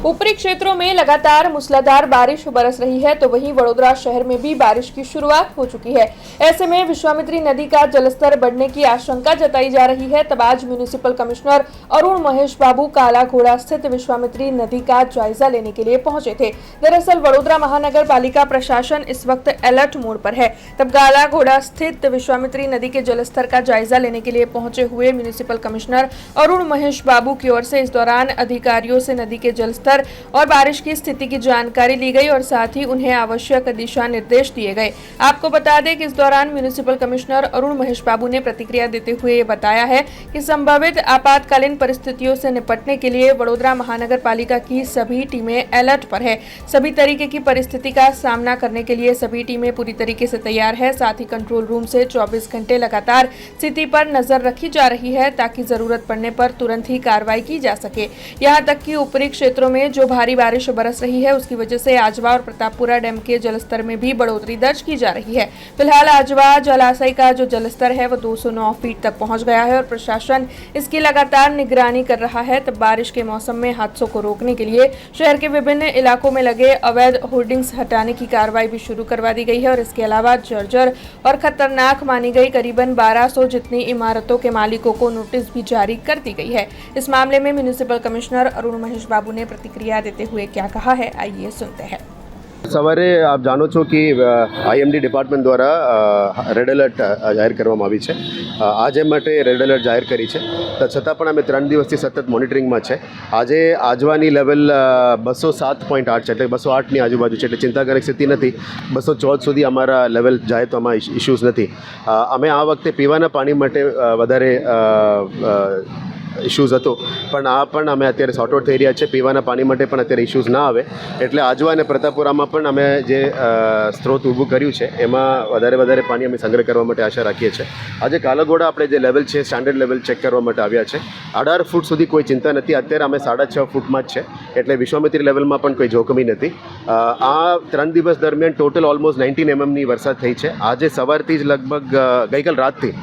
ऊपरी क्षेत्रों में लगातार मूसलाधार बारिश बरस रही है, तो वहीं वडोदरा शहर में भी बारिश की शुरुआत हो चुकी है। ऐसे में विश्वामित्री नदी का जलस्तर बढ़ने की आशंका जताई जा रही है। तब आज म्युनिसिपल कमिश्नर अरुण महेश बाबू काला घोड़ा स्थित विश्वामित्री नदी का जायजा लेने के लिए पहुंचे थे। दरअसल वडोदरा महानगर पालिका प्रशासन इस वक्त अलर्ट मोड पर है। तब काला घोड़ा स्थित विश्वामित्री नदी के जलस्तर का जायजा लेने के लिए पहुंचे हुए म्युनिसिपल कमिश्नर अरुण महेश बाबू की ओर से इस दौरान अधिकारियों से नदी के जलस्तर और बारिश की स्थिति की जानकारी ली गई और साथ ही उन्हें आवश्यक दिशा निर्देश दिए गए। आपको बता दें कि इस दौरान म्युनिसिपल कमिश्नर अरुण महेश बाबू ने प्रतिक्रिया देते हुए बताया है कि संभावित आपातकालीन परिस्थितियों से निपटने के लिए वडोदरा महानगर पालिका की सभी टीमें अलर्ट पर है। सभी तरीके की परिस्थिति का सामना करने के लिए सभी टीमें पूरी तरीके से तैयार है। साथ ही कंट्रोल रूम से 24 घंटे लगातार स्थिति पर नजर रखी जा रही है ताकि जरूरत पड़ने पर तुरंत ही कार्रवाई की जा सके। यहाँ तक कि ऊपरी क्षेत्रों में जो भारी बारिश बरस रही है उसकी वजह से आजवा और प्रतापपुरा डैम के जलस्तर में भी बढ़ोतरी दर्ज की जा रही है। फिलहाल आजवा जलाशय का जो जलस्तर है वो 209 फीट तक पहुंच गया है और प्रशासन इसकी लगातार निगरानी कर रहा है। तब बारिश के मौसम में हादसों को रोकने के लिए शहर के विभिन्न इलाकों में लगे अवैध होर्डिंग्स हटाने की कार्रवाई भी शुरू करवा दी गई है और इसके अलावा जर्जर और खतरनाक मानी गई करीबन 1200 जितनी इमारतों के मालिकों को नोटिस भी जारी कर दी गई है। इस मामले में म्युनिसिपल कमिश्नर अरुण महेश बाबू ने प्रतिक्रिया देते हुए क्या कहा है, आइए सुनते हैं। સવારે આપ જાણો છો કે આઈએમડી ડિપાર્ટમેન્ટ દ્વારા રેડ એલર્ટ જાહેર કરવામાં આવી છે। આજે માટે રેડ એલર્ટ જાહેર કરી છે, છતાં પણ અમે 3 દિવસથી સતત મોનિટરિંગમાં છે। આજે આજવાની લેવલ 207.8 છે, એટલે 208ની આજુબાજુ છે, એટલે ચિંતાજનક સ્થિતિ નથી। 214 સુધી અમારા લેવલ જાય તો આમાં ઇશ્યુઝ નથી। અમે આ વખતે પીવાના પાણી માટે વધારે ઇશ્યુઝ હતો, પણ આ પણ અમે અત્યારે સોર્ટ આઉટ થઈ રહ્યા છે। પીવાના પાણી માટે પણ અત્યારે ઇશ્યુઝ ના આવે, એટલે આજવા અને પ્રતાપપુરામાં પણ અમે જે સ્ત્રોત ઊભું કર્યું છે એમાં વધારે પાણી અમે સંગ્રહ કરવા માટે આશા રાખીએ છીએ। આજે કાલાઘોડા આપણે જે લેવલ છે સ્ટાન્ડર્ડ લેવલ ચેક કરવા માટે આવ્યા છે। 18 ફૂટ સુધી કોઈ ચિંતા નથી, અત્યારે અમે 6.5 ફૂટમાં જ છે, એટલે વિશ્વામિત્રી લેવલમાં પણ કોઈ જોખમી નથી। આ 3 દિવસ દરમિયાન ટોટલ ઓલમોસ્ટ 19 mm વરસાદ થઈ છે। આજે સવારથી જ લગભગ ગઈકાલ રાતથી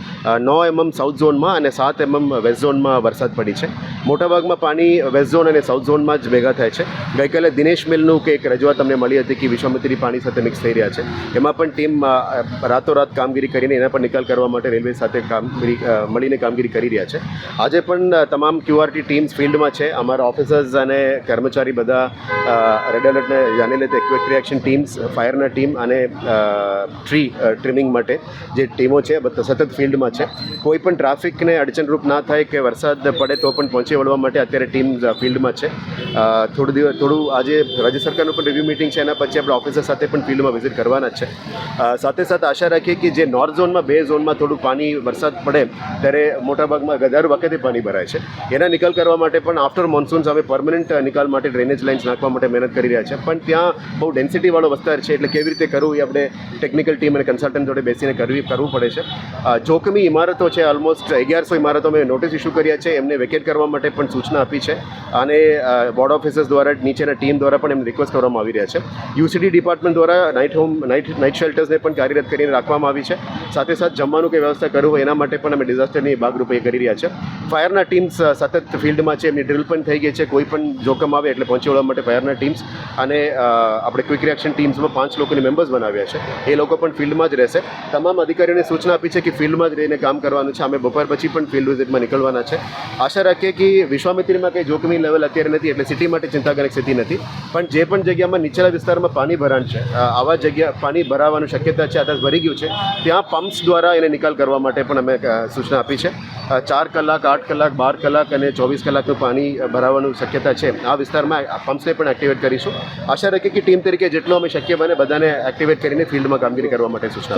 9 mm સાઉથ ઝોનમાં અને 7 mm વેસ્ટ ઝોનમાં વરસાદ પડી છે। મોટાભાગમાં પાણી વેસ્ટ ઝોન અને સાઉથ ઝોનમાં જ ભેગા થાય છે। ગઈકાલે દિનેશ મિલનું કે એક રજૂઆત અમને મળી હતી કે વિશ્વામિત્રી પાણી સાથે મિક્સ થઈ રહ્યા છે, એમાં પણ ટીમ રાતોરાત કામગીરી કરીને એના પર નિકાલ કરવા માટે રેલવે સાથે મળીને કામગીરી કરી રહ્યા છે। આજે પણ તમામ QRT ટીમ્સ ફિલ્ડમાં છે। અમારા ઓફિસર્સ અને કર્મચારી બધા રેડ એલર્ટને જાણી લેતા ક્વિક રિએક્શન ટીમ્સ, ફાયરના ટીમ અને ટ્રી ટ્રીમિંગ માટે જે ટીમો છે બધા સતત ફિલ્ડમાં છે। કોઈ પણ ટ્રાફિકને અડચણરૂપ ના થાય કે વરસાદ પડે તો પણ પહોંચી વળવા માટે અત્યારે ટીમ ફિલ્ડમાં છે। થોડું આજે રાજ્ય સરકારનું પણ રિવ્યૂ મિટિંગ છે, એના પછી આપણે ઓફિસર સાથે પણ ફિલ્ડમાં વિઝિટ કરવાના જ છે। સાથે સાથે આશા રાખીએ કે જે નોર્થ ઝોનમાં 2 ઝોનમાં થોડું પાણી વરસાદ પડે ત્યારે મોટાભાગમાં દર વખતે પાણી ભરાય છે, એના નિકાલ કરવા માટે પણ આફ્ટર મોન્સૂન્સ હવે પરમનન્ટ નિકાલ માટે ડ્રેનેજ લાઇન્સ નાખવા માટે મહેનત કરી રહ્યા છે। પણ ત્યાં બહુ ડેન્સિટીવાળો વિસ્તાર છે, એટલે કેવી રીતે કરવું એ આપણે ટેકનિકલ ટીમ અને કન્સલ્ટન્ટ જોડે બેસીને કરવું પડે છે। જોખમી ઇમારતો છે, ઓલમોસ્ટ 1100 ઇમારતો અમે નોટિસ ઇસ્યુ કર્યા છે, એમને વેકેટ કરવા માટે પણ સૂચના આપી છે અને બોર્ડ ઓફિસર્સ દ્વારા નીચેના ટીમ દ્વારા પણ એમને રિક્વેસ્ટ કરવામાં આવી રહ્યા છે। યુસીડી ડિપાર્ટમેન્ટ દ્વારા નાઇટ શેલ્ટર્સને પણ કાર્યરત કરીને રાખવામાં આવી છે। સાથે સાથે જમવાનું કે વ્યવસ્થા કરવું હોય એના માટે પણ અમે ડિઝાસ્ટરની ભાગરૂપે કરી રહ્યા છે। ફાયરના ટીમ્સ સતત ફિલ્ડમાં છે, એમની ડ્રિલ પણ થઈ ગઈ છે। કોઈ પણ જોખમ આવે એટલે પહોંચી વળવા માટે ફાયરના ટીમ્સ અને આપણે ક્વિક રિએક્શન ટીમ્સમાં 5 લોકોની મેમ્બર્સ બનાવ્યા છે, એ લોકો પણ ફિલ્ડમાં જ રહેશે। તમામ અધિકારીઓને સૂચના આપી છે કે ફિલ્ડમાં જ રહીને કામ કરવાનું છે। અમે બપોર પછી પણ ફિલ્ડ વિઝિટમાં નીકળવાના છે। આશા રાખીએ કે વિશ્વામિત્રીમાં કંઈ જોખમી લેવલ અત્યારે નથી, એટલે સિટી માટે ચિંતાજનક સ્થિતિ નથી। પણ જે પણ જગ્યામાં નીચેના વિસ્તારમાં પાણી ભરાણ છે, આવા જગ્યા પાણી ભરાવાની શક્યતા છે, આધાર ભરી ગયું છે, ત્યાં પમ્પ્સ દ્વારા એને નિકાલ કરવા માટે પણ અમે સૂચના આપી છે। 4 કલાક, 8 કલાક, 12 કલાક અને 24 કલાકનું પાણી ભરાવાની શક્યતા છે। આ વિસ્તારમાં પમ્પ્સને પણ એક્ટિવેટ કરીશું। આશા રાખીએ કે ટીમ તરીકે જેટલું અમે શક્ય બને બધાને એક્ટિવેટ કરીને ફિલ્ડમાં કામગીરી કરવા માટે સૂચના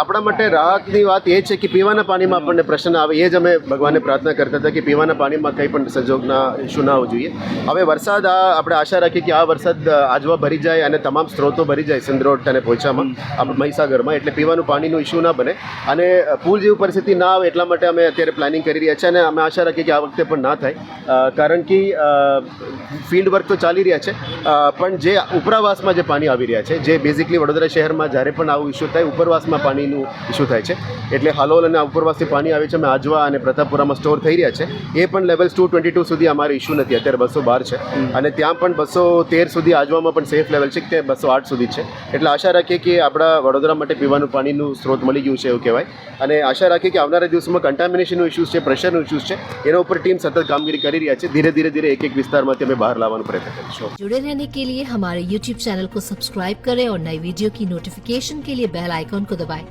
આપણા માટે રાહતની વાત એ છે કે પીવાના પાણીમાં આપણને પ્રશ્ન આવે, એ જ અમે ભગવાનને પ્રાર્થના કરતા હતા કે પીવાના પાણીમાં કંઈ પણ સંજોગના ઇસ્યુ ના હોવું જોઈએ। હવે વરસાદ આપણે આશા રાખીએ કે આ વરસાદ આજવા ભરી જાય અને તમામ સ્ત્રોતો ભરી જાય સિંધરોડ અને પોઈચામાં, આપણે મહીસાગરમાં, એટલે પીવાનું પાણીનું ઇસ્યુ ના બને અને પૂલ જેવી પરિસ્થિતિ ના આવે એટલા માટે અમે અત્યારે પ્લાનિંગ કરી રહ્યા છીએ અને અમે આશા રાખીએ કે આ વખતે પણ ના થાય, કારણ કે ફિલ્ડ વર્ક તો ચાલી રહ્યા છે, પણ જે ઉપરાવાસમાં જે પાણી આવી રહ્યા છે, જે બેઝિકલી વડોદરા શહેરમાં જ્યારે પણ આવું ઇસ્યુ થાય ઉપરવાસમાં પાણીનું ઇસ્યુ થાય છે, એટલે હાલોલ અને ઉપરવાસથી પાણી આવે છે અમે આજવા અને પ્રતાપપુરામાં સ્ટોર થઈ રહ્યા છે, એ પણ લેવલ્સ 222 સુધી અમારો ઇસ્યુ નથી, અત્યારે 212 છે, અને ત્યાં પણ 213 સુધી આજવામાં પણ સેફ લેવલ છે, તે 208 સુધી છે. એટલે આશા રાખીએ કે આપણા વડોદરા માટે પીવાનું પાણીનું સ્ત્રોત મળી ગયું છે એવું કહેવાય, અને આશા રાખીએ કે આવનારા દિવસોમાં કન્ટામિનેશનનો ઇસ્યુઝ છે, પ્રેશરનો ઇસ્યુઝ છે, એના ઉપર ટીમ સતત કામગીરી કરી રહ્યા છે. ધીરે ધીરે એક એક વિસ્તારમાંથી અમે બહાર લાવવાનો પ્રયત્ન કરીશું. जुड़े रहने के लिए हमारे YouTube चैनल को सब्सक्राइब करें और नई वीडियो की नोटिफिकेशन के लिए बेल आइकॉन को दबाएं